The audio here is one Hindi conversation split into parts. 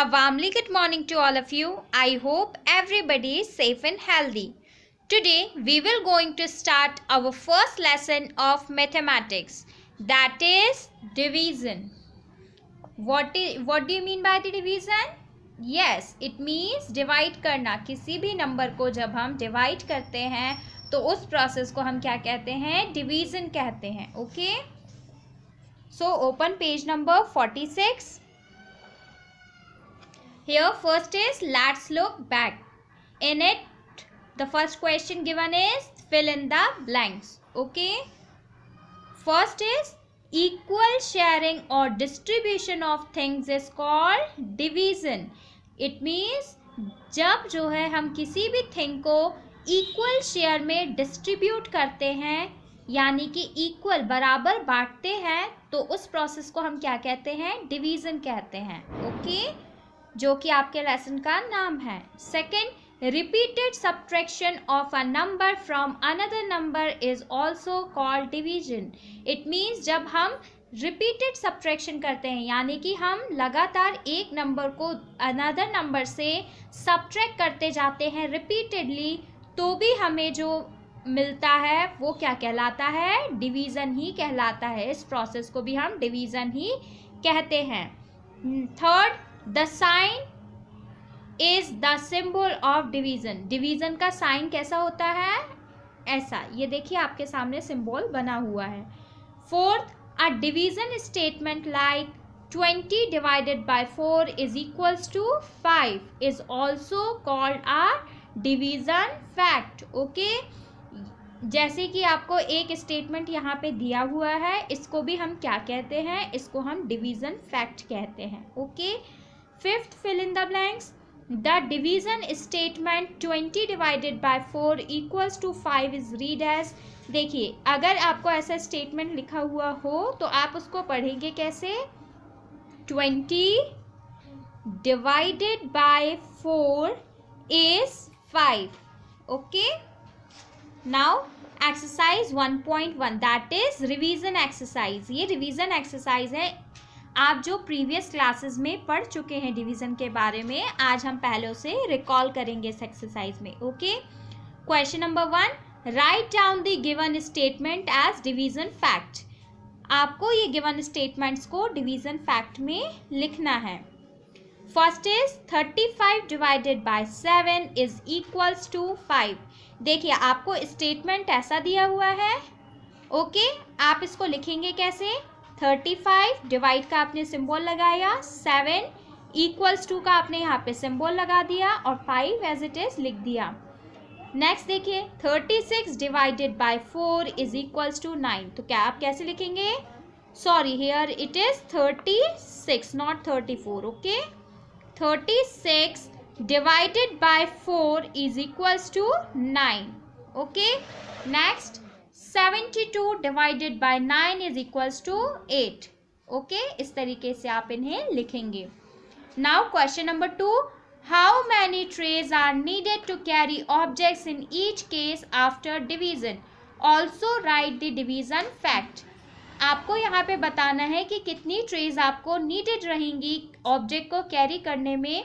A warmly good morning to all of you. I hope everybody is safe and healthy. Today we will going to start our first lesson of mathematics, that is division. What do you mean by the division? Yes, it means divide करना. किसी भी नंबर को जब हम डिवाइड करते हैं तो उस प्रोसेस को हम क्या कहते हैं? डिवीजन कहते हैं. Okay, so open page number 46. Here first is let's look back. In it the first question given is fill in the blanks. Okay, first is equal sharing or distribution of things is called division. It means जब जो है हम किसी भी थिंग को इक्वल शेयर में डिस्ट्रीब्यूट करते हैं, यानी कि इक्वल बराबर बांटते हैं, तो उस प्रोसेस को हम क्या कहते हैं? डिवीजन कहते हैं. ओके, जो कि आपके लेसन का नाम है. Second, repeated subtraction of a number from another number is also called division. It means जब हम रिपीटेड सब्ट्रैक्शन करते हैं, यानी कि हम लगातार एक नंबर को अनदर नंबर से सब्ट्रैक्ट करते जाते हैं रिपीटेडली, तो भी हमें जो मिलता है वो क्या कहलाता है? डिवीज़न ही कहलाता है. इस प्रोसेस को भी हम डिवीज़न ही कहते हैं. Third, the sign is the symbol of division. Division का साइन कैसा होता है? ऐसा. ये देखिए आपके सामने सिंबल बना हुआ है. Fourth, a division statement like 20 divided bye 4 is equals to 5 is also called a division fact. Okay, जैसे कि आपको एक स्टेटमेंट यहाँ पे दिया हुआ है, इसको भी हम क्या कहते हैं? इसको हम डिवीजन फैक्ट कहते हैं. Okay, fifth, fill in the blanks. The division statement 20 divided bye 4 equals to 5 is read as. देखिए, अगर आपको ऐसा स्टेटमेंट लिखा हुआ हो तो आप उसको पढ़ेंगे कैसे? 20 divided bye 4 is 5. Okay, now exercise 1.1 that is revision exercise. ये रिवीजन एक्सरसाइज है. आप जो प्रीवियस क्लासेस में पढ़ चुके हैं डिवीजन के बारे में, आज हम पहले उसे रिकॉल करेंगे इस एक्सरसाइज में. Okay, question number 1, write down the given statement as division fact. आपको ये गिवन स्टेटमेंट्स को डिवीजन फैक्ट में लिखना है. First is 35 divided by 7 is equals to 5. देखिए, आपको स्टेटमेंट ऐसा दिया हुआ है. ओके, आप इसको लिखेंगे कैसे? 35 डिवाइड का आपने सिंबल लगाया, 7 इक्वल्स टू का आपने यहाँ पे सिंबल लगा दिया और 5 एज इट इज लिख दिया. नेक्स्ट देखिए, 36 डिवाइडेड बाय 4 इज इक्वल्स टू 9. तो क्या आप कैसे लिखेंगे? Sorry, here it is 36 not 34. Okay, 36 divided by 4 is equals to 9. Okay, next 72 divided by 9 is equals to 8. Okay, इस तरीके से आप इन्हें लिखेंगे. Now question number 2, how many trays are needed to carry objects in each case after division? Also write the division fact. आपको यहाँ पे बताना है कि कितनी ट्रेज आपको नीडेड रहेंगी ऑब्जेक्ट को कैरी करने में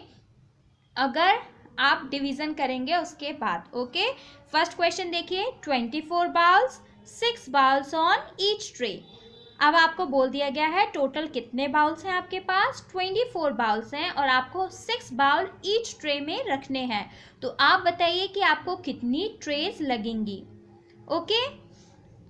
अगर आप डिवीजन करेंगे उसके बाद. ओके, फर्स्ट क्वेश्चन देखिए, 24 bowls, 6 bowls on each tray. अब आपको बोल दिया गया है टोटल कितने बाउल्स हैं आपके पास? 24 बाउल्स हैं और आपको 6 बाउल ईच ट्रे में रखने हैं. तो आप बताइए कि आपको कितनी ट्रेज लगेंगी. ओके,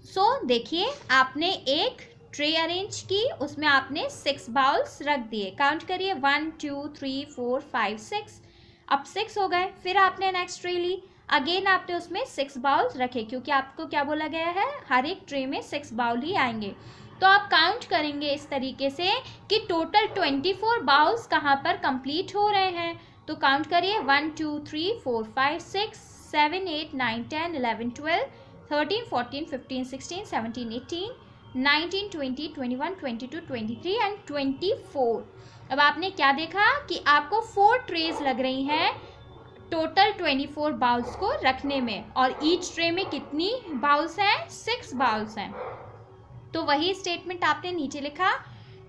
सो देखिए, आपने एक ट्रे अरेंज की, उसमें आपने 6 बाउल्स रख दिए. काउंट करिए, 1 2 3 4 5 6. अब 6 हो गए. फिर आपने नेक्स्ट ट्रे ली, अगेन आपने उसमें 6 बाउल्स रखे, क्योंकि आपको क्या बोला गया है? हर एक ट्रे में 6 बाउल ही आएंगे. तो आप काउंट करेंगे इस तरीके से कि टोटल 24 बाउल्स कहाँ पर कंप्लीट हो रहे हैं. तो काउंट करिए, 1 2 3 4 5 6 7 8 9 10 11 12 13 14 15 16 17 18 19 20 21 22 23 एंड 24. अब आपने क्या देखा कि आपको 4 ट्रेज लग रही हैं टोटल 24 बाउल्स को रखने में, और ईच ट्रे में कितनी बाउल्स हैं? 6 बाउल्स हैं. तो वही स्टेटमेंट आपने नीचे लिखा,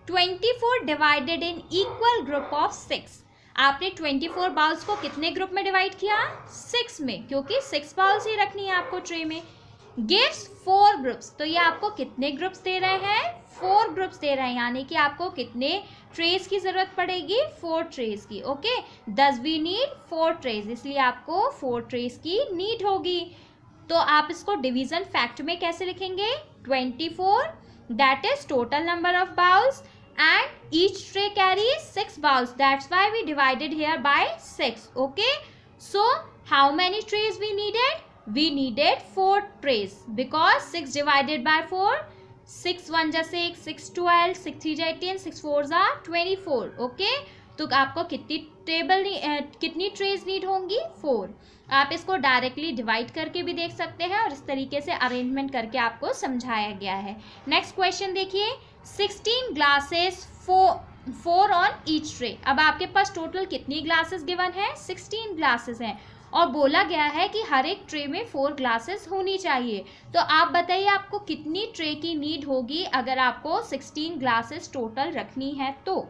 24 divided in equal group of 6. आपने 24 बाउल्स को कितने ग्रुप में डिवाइड किया? 6 में, क्योंकि 6 बाउल्स ही रखनी है आपको ट्रे में। गिव्स 4 ग्रुप्स, तो ये आपको कितने ग्रुप्स दे रहे हैं? 4 ग्रुप्स दे रहे हैं, यानी कि आपको कितने ट्रेज की जरूरत पड़ेगी? 4 ट्रेज की। ओके, दस वी नीड 4 ट्रेज, इसलिए आपको 4 ट्रेज की नीड होगी। तो आप इसको डिवीजन फैक्ट में कैसे लिखेंगे? 24, that is total number of bowls, and each tray carries 6 bowls, that's why we divided here by 6. Okay, so how many trays we needed? We needed 4 trays, because 6 divided by 4, 6 1 जा 6, 6 12, 6 3 जा 18, 6 4 जा 24. Okay, तो आपको कितनी ट्रेज नीड होंगी? 4. आप इसको डायरेक्टली डिवाइड करके भी देख सकते हैं, और इस तरीके से अरेंजमेंट करके आपको समझाया गया है। नेक्स्ट क्वेश्चन देखिए, 16 ग्लासेस 4 ऑन ईच ट्रे। अब आपके पास टोटल कितनी ग्लासेस गिवन है? 16 ग्लासेस हैं, और बोला गया है कि हर एक ट्रे में 4 ग्लासेस होनी चाहिए। तो आप बताइए आपको कितनी ट्रे की नीड होगी अगर आपको 16 ग्लासेस टोटल रखनी है? तो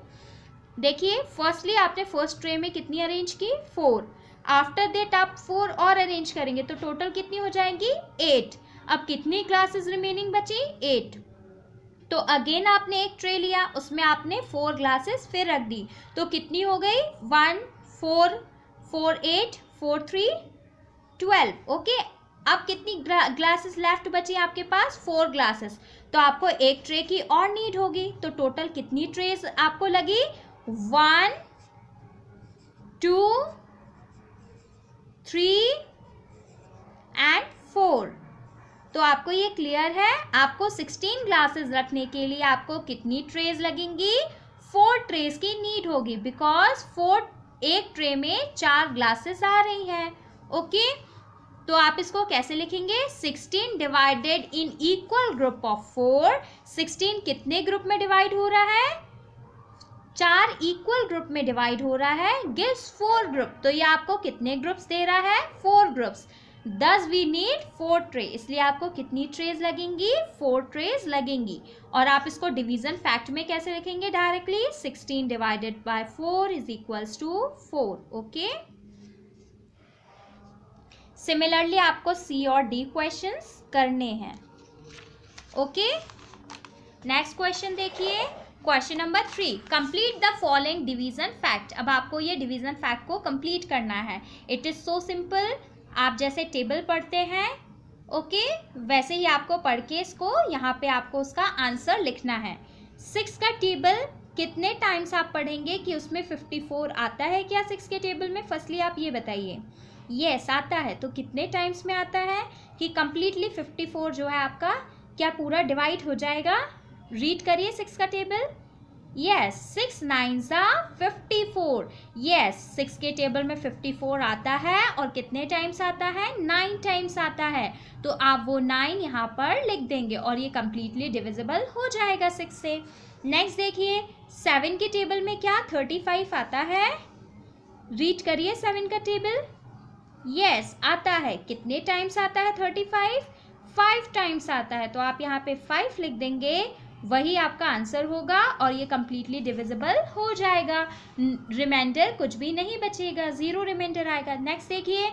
देखिए, फर्स्टली आपने फर्स्ट ट्रे में कितनी अरेंज की? 4। आफ्टर दैट आप 4 और अरेंज करेंगे तो टोटल कितनी हो जाएंगी? 8। अब कितनी ग्लासेस रिमेनिंग बची? 8। तो अगेन आपने एक ट्रे लिया, उसमें आपने 4 ग्लासेस फिर रख दी, तो कितनी हो गई? 1 4 4 8 4 3 12। ओके, अब कितनी ग्लासेस लेफ्ट बची आपके पास? 4 ग्लासेस। तो आपको एक ट्रे की और नीड होगी, तो टोटल कितनी ट्रेस आपको लगी? 1 2 3 एंड 4। तो आपको ये क्लियर है? आपको 16 ग्लासेस रखने के लिए आपको कितनी ट्रेज लगेंगी? 4 ट्रेज की नीड होगी, बिकॉज 4 एक ट्रे में 4 ग्लासेस आ रही हैं। ओके, तो आप इसको कैसे लिखेंगे? 16 divided in equal group of 4। 16 कितने ग्रुप में डिवाइड हो रहा है? 4 इक्वल ग्रुप में डिवाइड हो रहा है, गिव्स 4 ग्रुप। तो ये आपको कितने ग्रुप्स दे रहा है? 4 ग्रुप्स। दस वी नीड 4 ट्रे, इसलिए आपको कितनी ट्रेज लगेंगी? 4 ट्रेज लगेंगी। और आप इसको डिवीजन फैक्ट में कैसे लिखेंगे? Directly 16 divided bye 4 is equals to 4। Okay, similarly आपको सी और डी क्वेश्चंस करने हैं। ओके, नेक्स्ट क्वेश्चन देखिए, question number 3, complete the following division fact. अब आपको ये डिवीजन फैक्ट को कंप्लीट करना है। इट इज सो सिंपल, आप जैसे टेबल पढ़ते हैं ओके वैसे ही आपको पढ़ के इसको यहाँ पे आपको उसका आंसर लिखना है। 6 का टेबल कितने टाइम्स आप पढ़ेंगे कि उसमें 54 आता है क्या 6 के टेबल में? फर्स्टली आप ये बताइए। यस आता है, तो कितने टाइम्स में आता है कि कंप्लीटली 54 जो है आपका क्या पूरा डिवाइड हो जाएगा? रीड करिए 6 का table. Yes, 6 9s are 54। Yes, 6 के टेबल में 54 आता है और कितने टाइम्स आता है? 9 टाइम्स आता है। तो आप वो 9 यहाँ पर लिख देंगे और ये कंप्लीटली डिविजिबल हो जाएगा 6 से। नेक्स्ट देखिए 7 के टेबल में क्या 35 आता है? रीड करिए 7 का टेबल। यस आता है, कितने टाइम्स आता है 35? 5 टाइम्स आता है। तो आप यहाँ पे 5 लिख देंगे, वही आपका आंसर होगा और ये कंप्लीटली डिविजिबल हो जाएगा। रिमाइंडर कुछ भी नहीं बचेगा, 0 रिमाइंडर आएगा। नेक्स्ट देखिए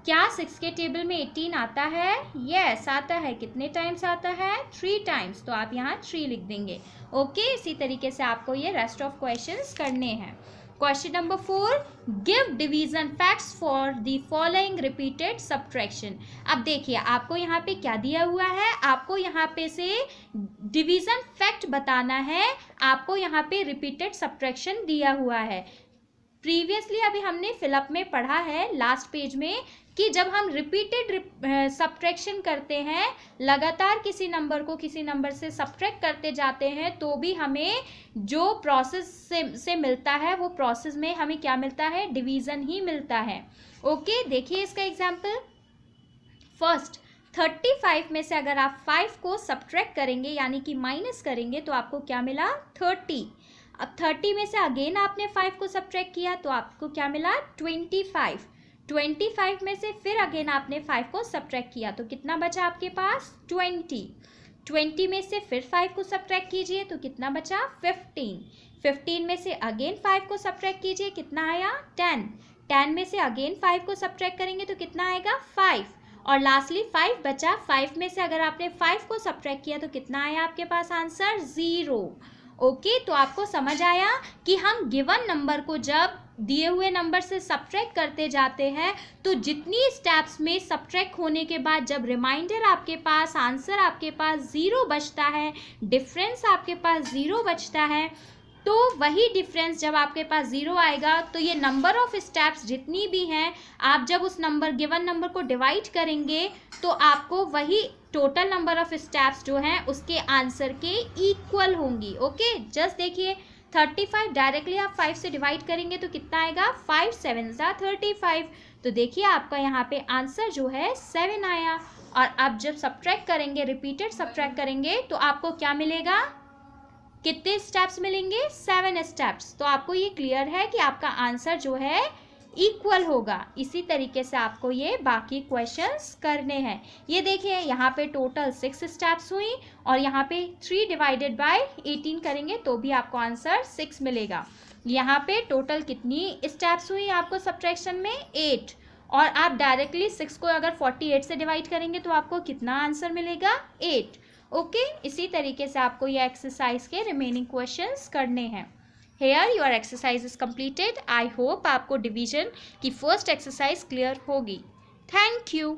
क्या 6 के टेबल में 18 आता है? यस आता है, कितने टाइम्स आता है? 3 टाइम्स। तो आप यहाँ 3 लिख देंगे। ओके, इसी तरीके से आपको ये रेस्ट ऑफ क्वेश्चंस करने हैं। Question number 4, give division facts for the following repeated subtraction. अब देखिए आपको यहाँ पे क्या दिया हुआ है, आपको यहाँ पे से डिवीजन फैक्ट बताना है। आपको यहाँ पे रिपीटेड सब्ट्रैक्शन दिया हुआ है। प्रीवियसली अभी हमने फिलअप में पढ़ा है लास्ट पेज में कि जब हम रिपीटेड सब्ट्रैक्शन करते हैं, लगातार किसी नंबर को किसी नंबर से सब्ट्रैक्ट करते जाते हैं, तो भी हमें जो प्रोसेस से मिलता है वो प्रोसेस में हमें क्या मिलता है? डिवीज़न ही मिलता है। ओके, देखिए इसका एग्जांपल। फर्स्ट 35 में से अगर आप 5 को सब्ट्रैक्ट करेंगे यानी कि माइनस करेंगे तो आपको क्या मिला? 30। अब 30 में से अगेन आपने 5 को सब्ट्रैक्ट किया तो आपको क्या मिला? 25। 25 में से फिर अगेन आपने 5 को सब्ट्रैक्ट किया तो कितना बचा आपके पास? 20। 20 में से फिर 5 को सब्ट्रैक्ट कीजिए तो कितना बचा? 15। 15 में से अगेन 5 को सब्ट्रैक्ट कीजिए, कितना आया 10। 10 में से अगेन 5 को सब्ट्रैक्ट करेंगे तो कितना आएगा 5, और लास्टली 5 बचा। 5 में से अगर आपने 5 को सब्ट्रैक्ट किया तो कितना आया आपके पास आंसर 0। ओके, तो आपको समझ आया कि हम गिवन नंबर को जब दिए हुए नंबर से सब्ट्रैक्ट करते जाते हैं तो जितनी स्टेप्स में सब्ट्रैक्ट होने के बाद जब रिमाइंडर आपके पास, आंसर आपके पास 0 बचता है, डिफरेंस आपके पास 0 बचता है, तो वही डिफरेंस जब आपके पास 0 आएगा तो ये नंबर ऑफ स्टेप्स जितनी भी हैं, आप जब उस नंबर गिवन नंबर को डिवाइड करेंगे तो आपको वही टोटल नंबर ऑफ स्टेप्स जो हैं उसके आंसर के इक्वल होंगी। ओके, जस्ट देखिए 35 डायरेक्टली आप 5 से डिवाइड करेंगे तो कितना आएगा 5 7 35। तो देखिए आपका यहाँ पे आंसर जो है 7 आया। और अब जब सब्ट्रैक्ट करेंगे, रिपीटेड सब्ट्रैक्ट करेंगे तो आपको क्या मिलेगा, कितने स्टेप्स मिलेंगे 7 स्टेप्स। तो आपको ये क्लियर है कि आपका आंसर जो है इक्वल होगा। इसी तरीके से आपको ये बाकी क्वेश्चंस करने हैं। ये देखिए यहाँ पे टोटल 6 स्टेप्स हुई और यहाँ पे 3 डिवाइडेड बाय 18 करेंगे तो भी आपको आंसर 6 मिलेगा। यहाँ पे टोटल कितनी स्टेप्स हुई आपको सब्ट्रैक्शन में 8, और आप डायरेक्टली 6 को अगर 48 से डिवाइड करेंगे तो आपको कितना आंसर मिलेगा 8। ओके, इसी तरीके से आपको ये एक्सरसाइज के रिमेनिंग क्वेश्चंस करने हैं। Here your exercise is completed. I hope आपको डिवीजन की फर्स्ट एक्सरसाइज क्लियर होगी। Thank you.